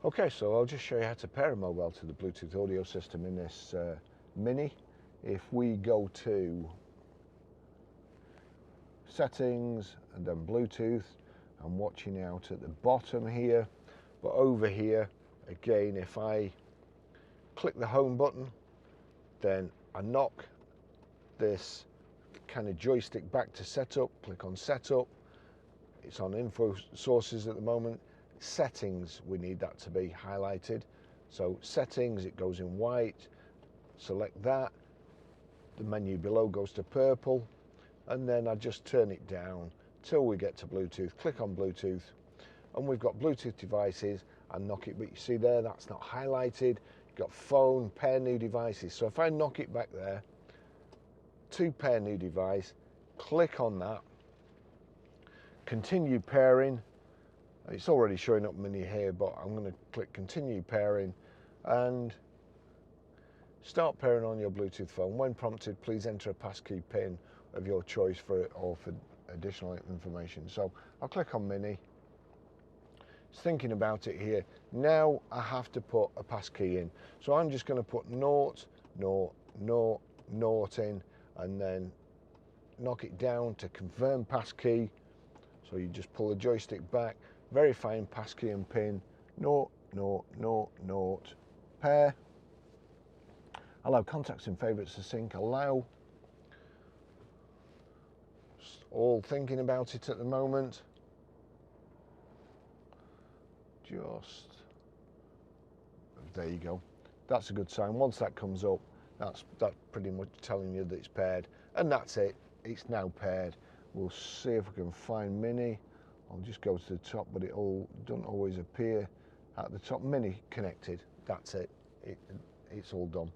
Okay, so I'll just show you how to pair a mobile to the Bluetooth audio system in this Mini. If we go to settings and then Bluetooth, I'm watching out at the bottom here, but over here again, if I click the home button, then I knock this kind of joystick back to setup, click on setup. It's on info sources at the moment. Settings, we need that to be highlighted. So settings, it goes in white, select that. The menu below goes to purple, and then I just turn it down till we get to Bluetooth. Click on Bluetooth, and we've got Bluetooth devices and knock it, but you see there, that's not highlighted. You've got phone, pair new devices. So if I knock it back there, to pair new device, click on that, continue pairing. It's already showing up Mini here, but I'm going to click continue pairing and start pairing on your Bluetooth phone. When prompted, please enter a passkey pin of your choice for it or for additional information. So I'll click on Mini. It's thinking about it here. Now I have to put a passkey in. So I'm just going to put 0, 0, 0, 0 in and then knock it down to confirm passkey. So you just pull the joystick back, verifying passkey and pin, 0, 0, 0, 0, pair. Allow contacts and favourites to sync, allow. Just all thinking about it at the moment. Just, there you go. That's a good sign. Once that comes up, that's pretty much telling you that it's paired. And that's it, it's now paired. We'll see if we can find Mini. I'll just go to the top, but it all doesn't always appear at the top. Mini connected, that's it. It's all done.